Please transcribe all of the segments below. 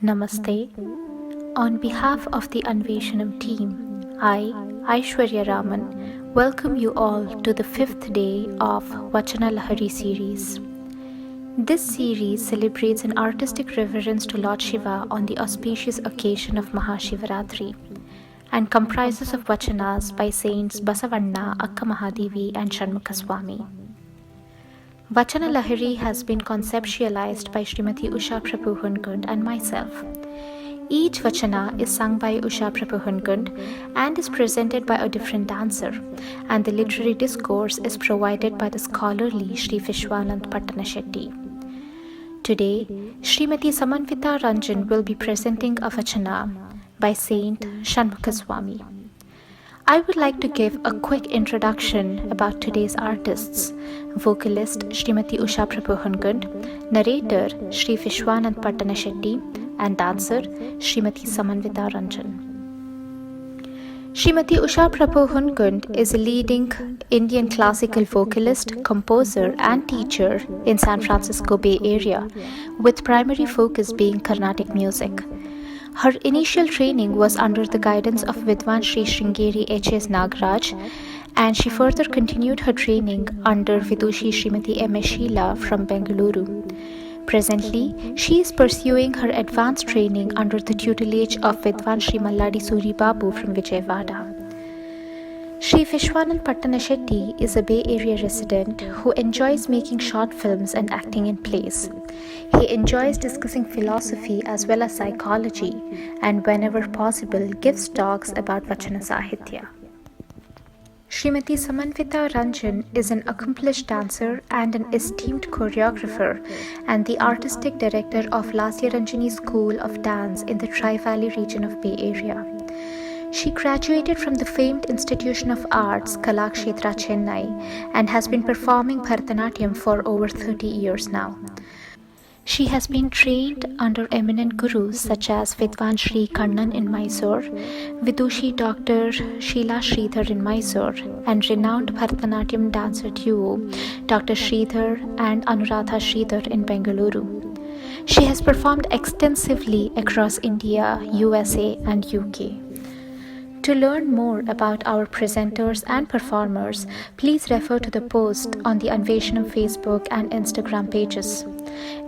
Namaste. On behalf of the Anveshanam team, I, Aishwarya Raman, welcome you all to the 5th day of Vachana Lahari series. This series celebrates an artistic reverence to Lord Shiva on the auspicious occasion of Mahashivaratri and comprises of vachanas by Saints Basavanna, Akka Mahadevi and Shanmukha Swamy. Vachana Lahari has been conceptualized by Srimati Usha Prabhu Hungund and myself. Each vachana is sung by Usha Prabhu Hungund and is presented by a different dancer, and the literary discourse is provided by the scholarly Sri Vishwanand Pattanashetty. Today, Srimati Samanvitha Ranjan will be presenting a vachana by Saint Shanmukha Swamy. I would like to give a quick introduction about today's artists: vocalist Srimati Usha Prabhu Hungund, narrator Sri Vishwanand Pattanashetty, and dancer Srimati Samanvitha Ranjan. Srimati Usha Prabhu Hungund is a leading Indian classical vocalist, composer and teacher in San Francisco Bay Area, with primary focus being Carnatic music. Her initial training was under the guidance of Vidwan Sri Sringeri H.S. Nagaraj, and she further continued her training under Vidushi Srimati M.S. Sheila from Bengaluru. Presently, she is pursuing her advanced training under the tutelage of Vidwan Sri Malladi Suri Babu from Vijayawada. Sri Vishwanand Pattanashetty is a Bay Area resident who enjoys making short films and acting in plays. He enjoys discussing philosophy as well as psychology, and whenever possible gives talks about Vachana Sahitya. Srimati Samanvitha Ranjan is an accomplished dancer and an esteemed choreographer and the artistic director of Lasya Ranjani School of Dance in the Tri-Valley region of Bay Area. She graduated from the famed Institution of Arts, Kalakshetra, Chennai, and has been performing Bharatanatyam for over 30 years now. She has been trained under eminent gurus such as Vidwan Sri Kannan in Mysore, Vidushi Dr. Sheila Sridhar in Mysore, and renowned Bharatanatyam dancer duo Dr. Sridhar and Anuradha Sridhar in Bengaluru. She has performed extensively across India, USA, and UK. To learn more about our presenters and performers, please refer to the post on the Anveshanam Facebook and Instagram pages.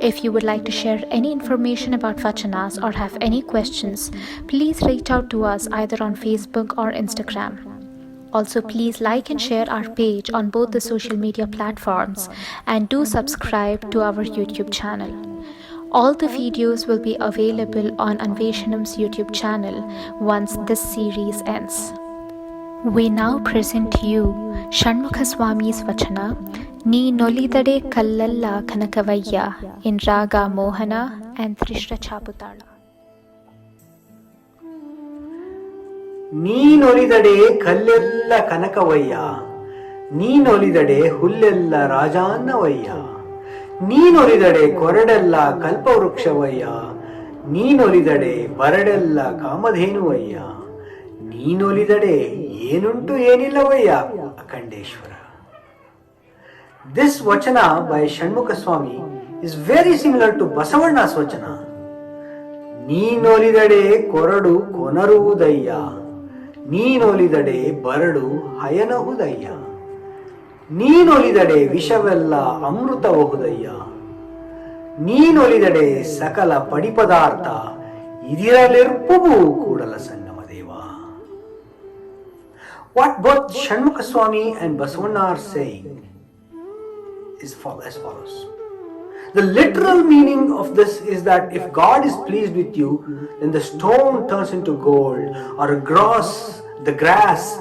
If you would like to share any information about vachanas or have any questions, please reach out to us either on Facebook or Instagram. Also, please like and share our page on both the social media platforms and do subscribe to our YouTube channel. All the videos will be available on Anveshanam's YouTube channel once this series ends. We now present to you Shanmukha Swamy's vachana Nee Nolidade Kallella Kanakavayya in Raaga Mohana and Trishra Taala. Nee Nolidade Kallella Kanakavayya, Nee Nolidade Hullella Rajannavayya. Nee Nolidade Koradella Kalpavrukshavaಯ್ಯ, Nee Nolidade Baradella Kamadhenuvayya, Nee Nolidade Yenuntu Yenillavayya Akandeshwara. This vachana by Shanmukha Swamy is very similar to Basavanna's vachana. Nee Nolidade Koradu Konaruvudayya, Nee Nolidade Baradu Hayanahudayya. Nee Nolidade Vishavella Amrutavahudayya, Nee Nolidade Sakala Padipadartha Idiralirpubu Kudala Sangamadeva. What both Shanmukha Swamy and Basavanna are saying is as follows. The literal meaning of this is that if God is pleased with you, then the stone turns into gold, or the grass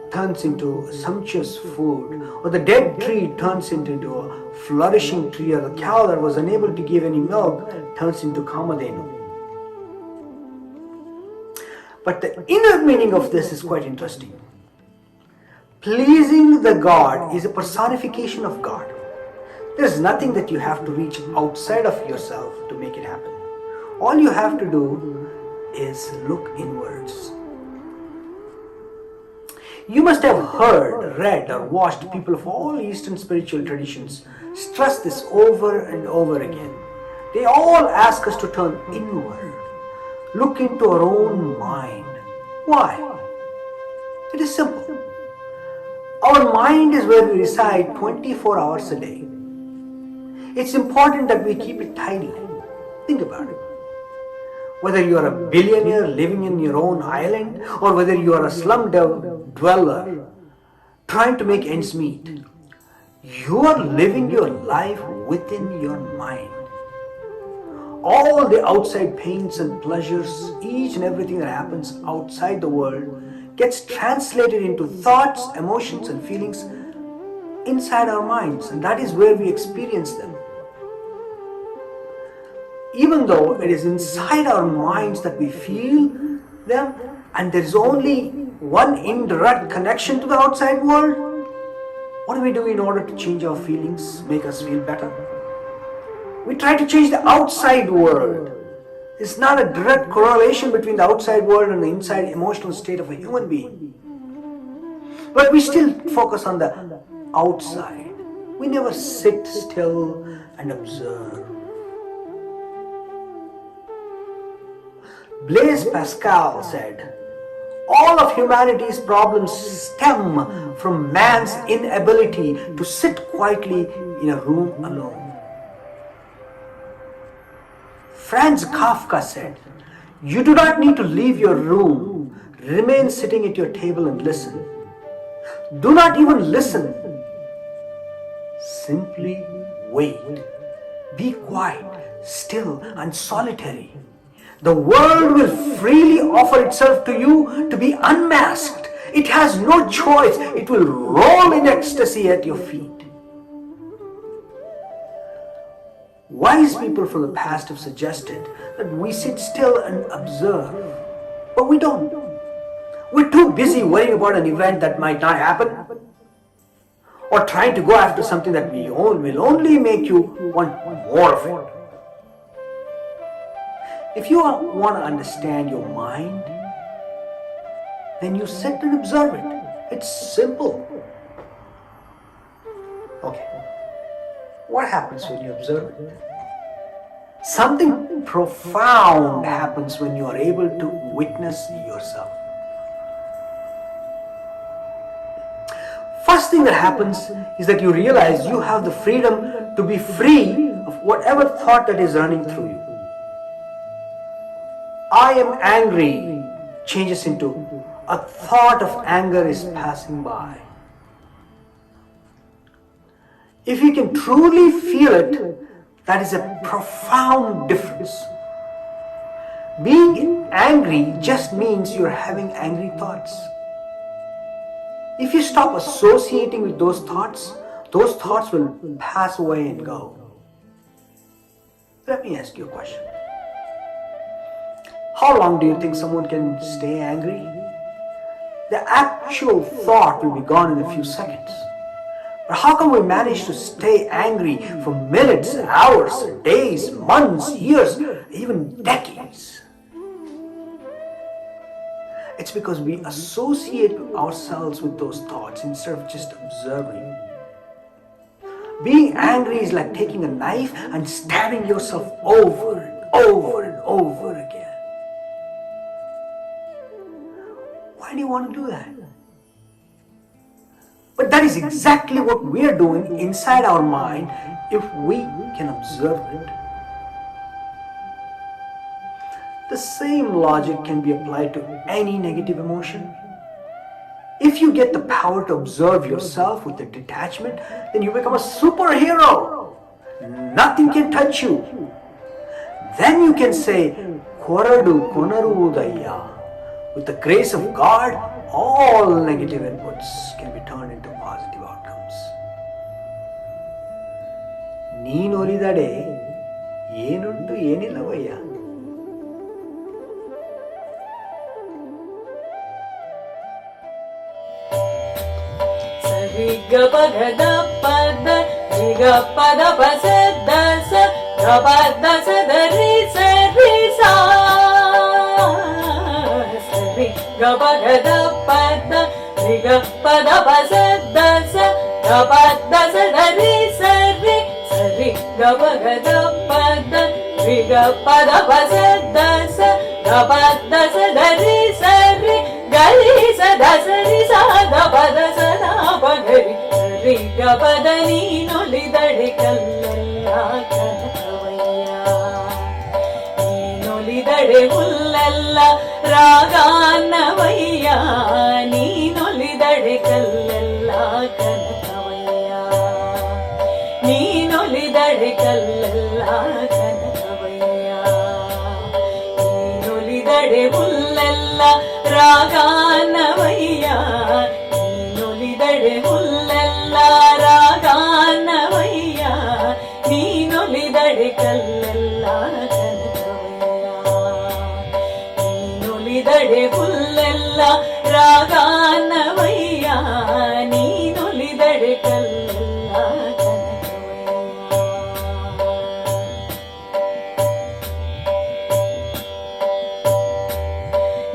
turns into sumptuous food, or the dead tree turns into a flourishing tree, or the cow that was unable to give any milk turns into Kamadhenu. But the inner meaning of this is quite interesting. Pleasing the God is a personification of God. There's nothing that you have to reach outside of yourself to make it happen. All you have to do is look inwards. You must have heard, read, or watched people of all Eastern spiritual traditions stress this over and over again. They all ask us to turn inward, look into our own mind. Why? It is simple. Our mind is where we reside 24 hours a day. It's important that we keep it tidy. Think about it. Whether you are a billionaire living in your own island or whether you are a slum dweller trying to make ends meet, you are living your life within your mind. All the outside pains and pleasures, each and everything that happens outside the world gets translated into thoughts, emotions and feelings inside our minds, and that is where we experience them. Even though it is inside our minds that we feel them, and there is only one indirect connection to the outside world, what do we do in order to change our feelings, make us feel better? We try to change the outside world. It's not a direct correlation between the outside world and the inside emotional state of a human being. But we still focus on the outside. We never sit still and observe. Blaise Pascal said, all of humanity's problems stem from man's inability to sit quietly in a room alone. Franz Kafka said, you do not need to leave your room. Remain sitting at your table and listen. Do not even listen. Simply wait. Be quiet, still and solitary. The world will freely offer itself to you to be unmasked. It has no choice. It will roll in ecstasy at your feet. Wise people from the past have suggested that we sit still and observe, but we don't. We're too busy worrying about an event that might not happen, or trying to go after something that will only make you want more of it. If you want to understand your mind, then you sit and observe it. It's simple. Okay. What happens when you observe it? Something profound happens when you are able to witness yourself. First thing that happens is that you realize you have the freedom to be free of whatever thought that is running through you. I am angry changes into a thought of anger is passing by. If you can truly feel it, that is a profound difference. Being angry just means you're having angry thoughts. If you stop associating with those thoughts will pass away and go. Let me ask you a question. How long do you think someone can stay angry? The actual thought will be gone in a few seconds. But how can we manage to stay angry for minutes, hours, days, months, years, even decades? It's because we associate ourselves with those thoughts instead of just observing. Being angry is like taking a knife and stabbing yourself over and over and over again. Why do you want to do that? But that is exactly what we are doing inside our mind if we can observe it. The same logic can be applied to any negative emotion. If you get the power to observe yourself with a detachment, then you become a superhero. Nothing can touch you. Then you can say, Koradu Konarudaya. With the grace of God, all negative inputs can be turned into positive outcomes. Nee Nolidade Yenundu Yenilavayya. Gabagada pada, riga pada pasada sa, gapada sa dari sa. Gabagada pada, riga pada pasada sa, gapada sa dari sa. Gabagada pada, ರಿ ಗ ಪದ ಪಸ ದಸ ಗ ಪದ ಸ ಧರಿ ಸರಿ ಗರಿ ಸ ದಸರಿ ಸ ದ ಪದ ಸ ದ ಪಗರಿ ರಿ ಗ ಪದ ನೀ ನೊಲಿದಡೆ ಕಲ್ಲೆಲ್ಲ ಕನಕವಯ್ಯ ನೀ ನೊಲಿದಡೆ ಹುಲ್ಲೆಲ್ಲ ರಾಗಾನ್ನವಯ್ಯ ನೀ ನೊಲಿದಡೆ ಕಲ್ಲೆಲ್ಲ ಕನಕವಯ್ಯ ನೀ ನೊಲಿದಡೆ ಕಲ್ಲೆಲ್ಲ ಕನಕವಯ್ಯ ನೀ ನೊಲಿದಡೆ ಹುಲ್ಲೆಲ್ಲ ರಾಗಾನ್ನವಯ್ಯ ನೀ ನೊಲಿದಡೆ ಹುಲ್ಲೆಲ್ಲ ರಾಗಾನ್ನವಯ್ಯ ನೀ ನೊಲಿದಡೆ ಕಲ್ಲೆಲ್ಲ ಕನಕವಯ್ಯ ನೀ ನೊಲಿದಡೆ ಹುಲ್ಲೆಲ್ಲ ರಾಗಾನ್ನವಯ್ಯ ನೀ ನೊಲಿದಡೆ ಕಲ್ಲೆಲ್ಲ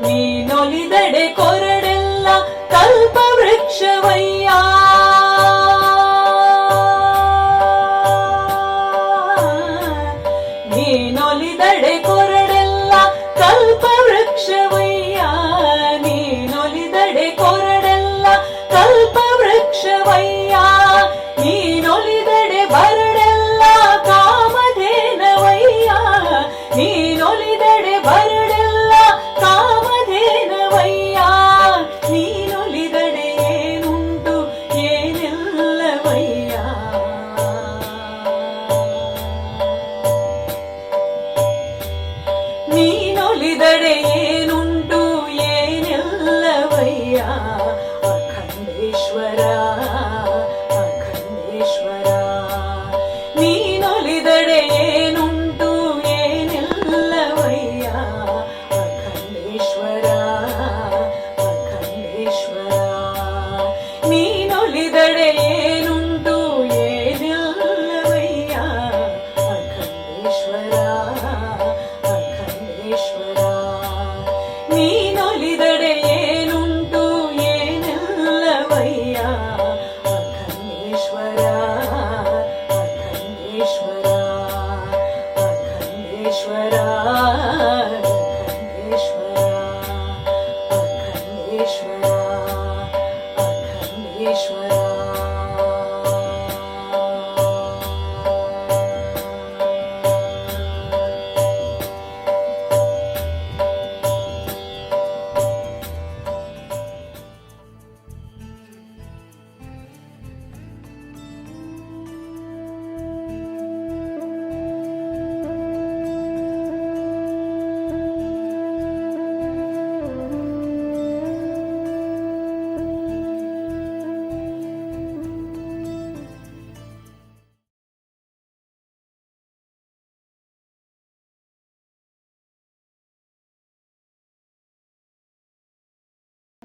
ನೀ ನೊಲಿದಡೆ ಕೊರಡೆಲ್ಲ ಕಲ್ಪ ವೃಕ್ಷವಯ್ಯ ನೀ ನೊಲಿದಡೆ ಕೊರಡೆಲ್ಲ ಕಲ್ಪ ವೃಕ್ಷವಯ್ಯ ನೀ ನೊಲಿದಡೆ ಕೊರಡೆಲ್ಲ ಕಲ್ಪ ವೃಕ್ಷವಯ್ಯ ನೀ ನೊಲಿದಡೆ ಬರಡೆಲ್ಲ ಕಾಮಧೇನವಯ್ಯ ನೀ ನೊಲಿದಡೆ ಬರಡೆಲ್ಲ ಕಾಮಧೇನವಯ್ಯ ನೀ ನೊಲಿದಡೆ ಏನುಂಟು ಏನೆಲ್ಲವಯ್ಯ ನೀ ನೊಲಿದಡೆ ಏನುಂಟು ಏನೆಲ್ಲವಯ್ಯ ಅಖಂಡೇಶ್ವರ ಅಖಂಡೇಶ್ವರ ನೀ ನೊಲಿದಡೆ ಏನುಂಟು ಏನೆಲ್ಲವಯ್ಯ ಅಖಂಡೇಶ್ವರ ಅಖಂಡೇಶ್ವರ ನೀ ನೊಲಿದಡೆ ಏನುಂಟು ಏನೆಲ್ಲವಯ್ಯ ಅಖಂಡೇಶ್ವರ ಅಖಂಡೇಶ್ವರ ನೀ ನೊಲಿದಡೆ ಏನುಂಟು ಏನೆಲ್ಲವಯ್ಯ ಅಖಂಡೇಶ್ವರ ಅಖಂಡೇಶ್ವರ ಅಖಂಡೇಶ್ವರ ಅಖಂಡೇಶ್ವರ